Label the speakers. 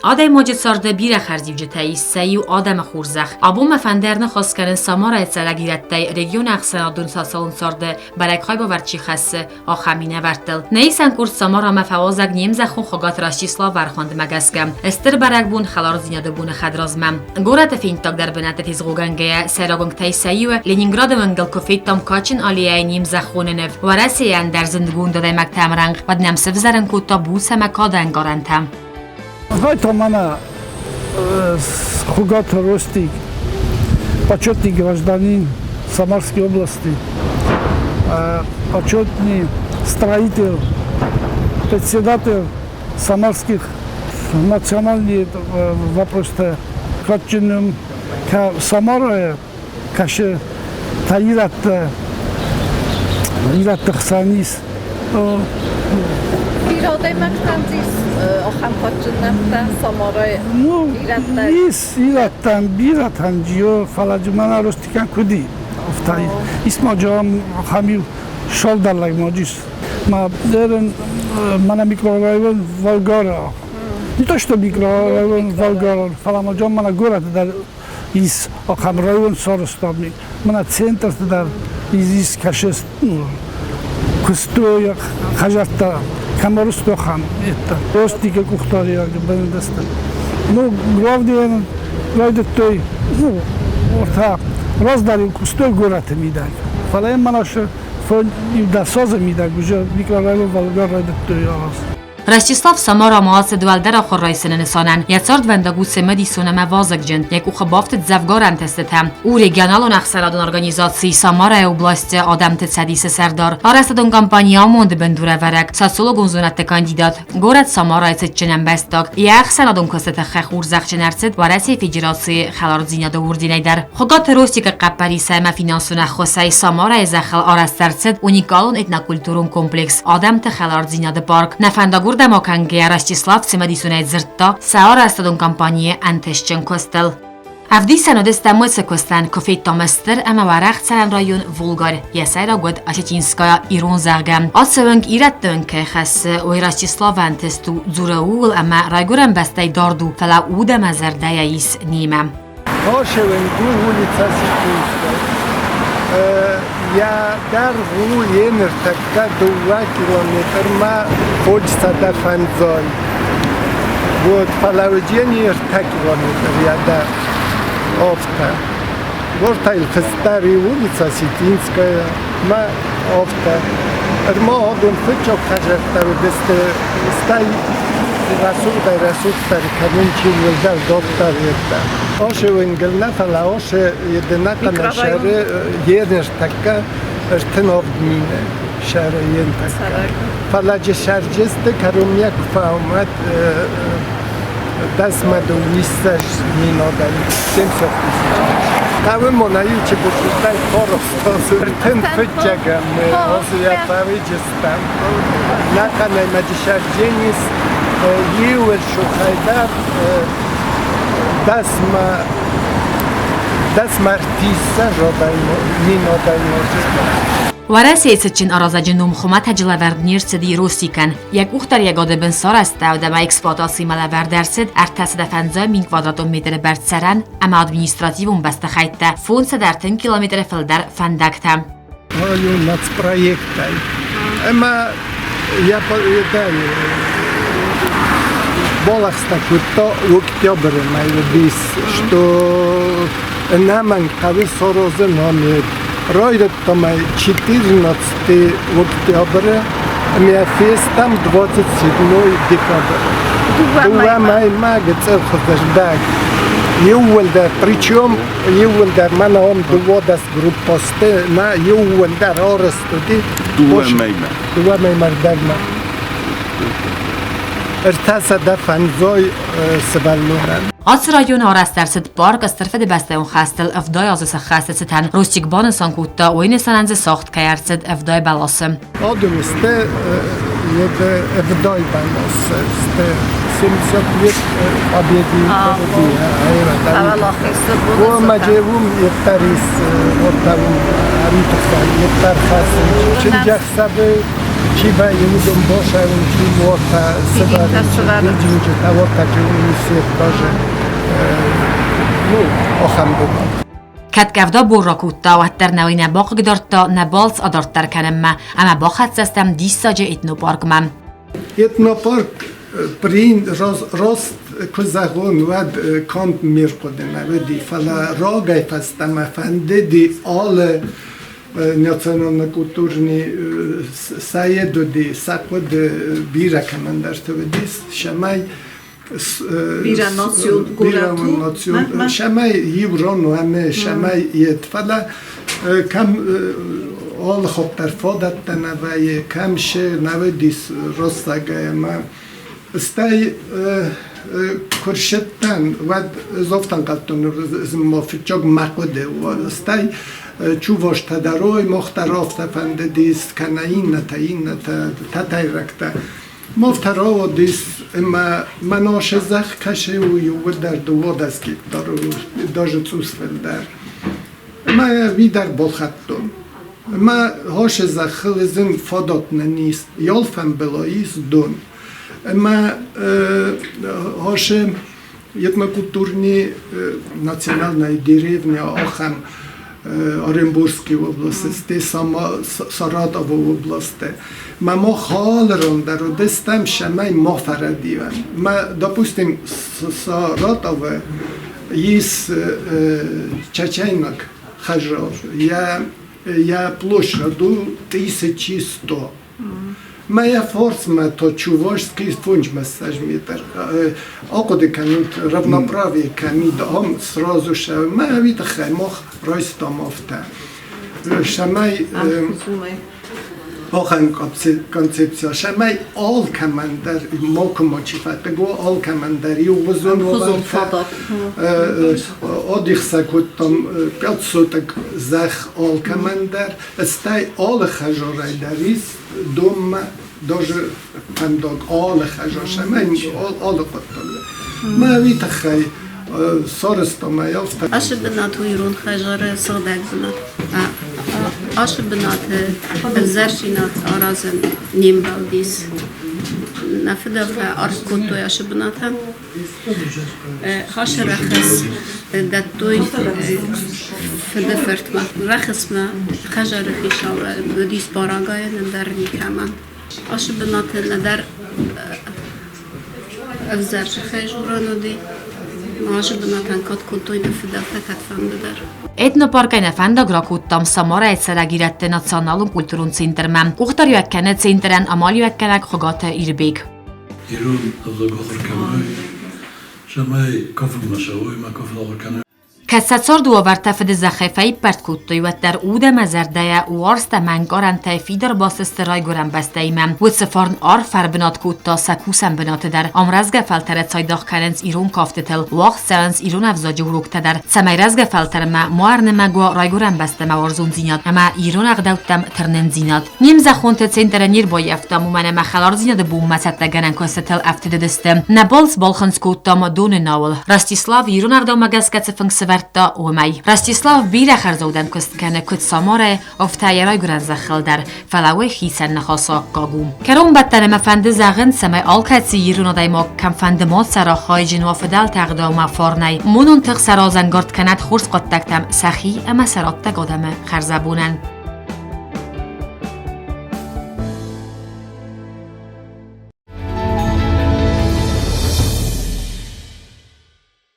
Speaker 1: Aday mocid sarda bir xərzivcətəyi səyi adam xurzaq. Abu məfəndərni xaskərin samara etsələ girətdəy region əxsənadun sasalın sarda bərək xayba vərçi xəssi axəminə vərtdil. Neysən kurs samara məfəvazaq nemzəxun xogat Rastislav vərxand məgəskəm. Estir bərək bun xalar zinyadı bunu xədrazməm. Qorət fintak در بنات تزغوغنگه سراغنگ تایسایو لنینگراد ونگل کفیت تام کاچن آلیای نیمزخوننف و رسیان در زندگون داده مکتمرنگ و نمسف زرن کوتا بوس مکاد انگارنتم.
Speaker 2: های تا من خوگات راستی почетный гражданин Самарской области, почетный строитель, председатель самарских национальных вопросов. Kaçınım ka Samara'ya kaşı tayirattı xsanis.
Speaker 3: Bir odaymak tanzis oxam kaçınımda Samara'ya
Speaker 2: irattan bir atancıyor falacımana rostikan kudi oftay. İsmacam hami şoldarlag mocis. Ma derin mana mikrorayon Volgara. Не то, что микрорайон Волгород, Фаламаджон, мана город из Ахамрайон Соростовник, мана центр из Кашест, Кустоя, Хажарта, Камарустохам, это Ростика Кухтария, Бенедеста. Ну, главное, той, ну, вот раздарил Кустой город мидаг. Фалаем манаше, досоза мидаг, уже микрорайон Волгород, той раз.
Speaker 1: Rastislav Samara ماس دوالدر آخر رایسن نسانن یتسارد وندگو سمدی سونم وازق جند یک اوخ بافت زفگارن تستتم او رگیانال و نخسرادون ارگانیزاسی Samara اوبلاست آدم تسدیس سردار آرستدون کمپانیا موند بندوره ورک ساسولو گونزونت کاندیدات گورد Samara ایست چنن بستاق یک سرادون کست خخور زخ نرسد و رسی فجراسی خلار زیناد وردینه در خگات روسی که قپری سهم فینانسون خوسی Samara زخل آرسترسد اونیکالون اتناکولتورون کمپلکس آدم تخلار زیناد پارک نفندگور دماکنگه Rastislav سمدیسونه زرتا سعار استدون کمپانی انتشچن کستل. افدی سنودسته موسه کستن کفیت تامستر اما ورخت سرن رایون ولگار یسای را گود اشتینسکایا ایرون زرگم. آسونگ ایرد دونکه خس و Rastislav انتستو زورول اما رایگورم بسته داردو فلا اوده مزرده ایس نیمم.
Speaker 4: آشونگ ulica Sittinska. Я در روی نرتکه 2 کیلومتر ما хочется до Фанзой. Вот положение 2 километра я до Офта. Вот старая улица Ситинская, ма Офта. ما آدم فچو خجرتا و دست سтай رسول در کنون چی ولدر دکتر یکتا. آشه ونگل نفلا آشه یدناتا نشاره یرنش تکا ارتناب مینه شهر ین تکا. فلا جشرجست کرم یک فاومد دست مدویستش مینادن 700 Tam monaju će biti taj korost, ten fetčagam, ja paviđestam. Nakana ima dešarđenis, jiveršu hajdar, das martisa rodajmo, ninodajmo.
Speaker 1: ورسی سچین آرازج نوم خمت هجلورد نیرسدی روسیکن یک اختر یک آدم سر است و دم اکسپلاتاسی ملور درصد ارتس دفنزای مین کوادرات متر بر سرن اما ادمینستراتیوم بسته خیته فونس در 10 کیلومتر فلدر فندکتم.
Speaker 4: Ою нацпроектай. Ема я поедай. Болах стакуто октябрь май бис, что наман кави сорозы номер. Ройдет там 14 октября, меня фестам 27 декабря. Дуа май мага церковь Ювелдар, причем Ювелдар, мана он доводас группосте, на Ювелдар орестуди. Дуа меймар дагма. ارتاسا در فنزای سبالونن.
Speaker 1: آس رایون آرست درصد پارک از طرف دبسته اون خستل افدای آزوس خسته ستن روستیک بانسان کوتا و این سننز ساخت که ارسد افدای بلاسم.
Speaker 4: آدم استه یه افدای بلاسه استه 70 آبیدی کردی.
Speaker 3: اول آخیسته بود.
Speaker 4: و مجبورم یه تریس ارتام آمیتوفای یه ترخاصی. چون جخسابه چی با یودم باشه اون چی وقتا سبر بیجیم که تا وقتا که اون سیت باشه آخام بودم.
Speaker 1: Ketgavda borrakutta و در نوین باق گدارتا نبالس آدارتر کنم اما باق هستم دیساج etnoparkman.
Speaker 4: Etnopark پرین راست کزاگون ود کانت میر کدنه ودی فلا راگای فستم فنده دی آل национально культурни саеду ди сакод бира камандарте ведис шамай
Speaker 3: Bira nation
Speaker 4: nation шамай еврону аме шамай етфала кам all хоптар фодаттана вай кам ше наведис ростагайма стай куршеттан вад зофтан каттон змофичог макоде стай چوباش تدارای مختراف تفنده دیست کناین تا تایرکتا مفترا و دیست اما مناش زخ کشه و یو در دو دست که داجه توسفل در اما وی در بلخطم اما هاش زخ خلزن فادات نیست یالفم بلاییست دون اما هاش етнокультурни национальной деревни Ахам Оренбургской области, Саратовой области. ما خالرون در دستم شمای ما فردیوم. ما допустим Саратове есть чеченок хажар. Я площадь 1100. Моя форма то чувашский фунчмассаж метр. Акоды канут равноправие камид ам сразу шел. Моя вита хаймох ростом офта. Шамай آخرین کنسپسیا شمای آل کماندر ما کماچی فت بگو آل کماندری و وزن و برفت آدیخ سکوتم 500 زخ آل کماندر استای آل خجارای دریس دوم داج پنداگ آل خجار شمای آل قطعه ما ویت خی سارستم یافت
Speaker 5: آش بنات و ایران خجاره صدق بنات آش بنات زرشینات آرازن نیم بالدیس نفده و آرش کتوی آش بنات هم هاش رخص دتوی فده فرتما رخص ما خجاره خیشا و بدیس باراگای ندر نیکمان آش بنات ندر افزرش خجورانو دی
Speaker 1: Etnoparkai nefenda grakuttam Samara egyszeregírette nacionalum kulturun cintermen. Uchtarjökkene cinteren amaljökkenek hogate irbék.
Speaker 6: Irun az a gahorkamai, semai kafum nasavui, ma kafum
Speaker 1: Kesszatsor duovarte fede zachefei pertkutto juetter ude mezerdeje u arste men garantei fider basseste rajgoren besteimen. Wutsefarn arferbenat kutta sekusen benat der. Amrezge felteret sajdach kerenc irun kaftetel. Wach szelenc irun evzagyuruk teder. Szemei rezge felterme moarne megua rajgoren besteme arzun zinat. Ema irun agdeutem ternen zinat. Nimze honte centere nyirboj eftam umene mechelar zinat bum mecette genen köszetel eftededestem. Ne balz balchans kuttam dune naul. Rastislav irun agdau megeszkece fengsever تا اومی. راستیسلاو بیره خرزودن کست کنه کت ساماره افتای رای گرن زخل در فلاوه خیسن نخاسا کاگوم. کرون بدتنه مفنده زغن سمه آل کسی ایرون دای ما کم فنده ماد سرا خای جنوا فدل تقدا و فارنی. مونون تق سرا زنگارد کند خورس قد تکتم سخی اما سرات تقادم خرزبونن.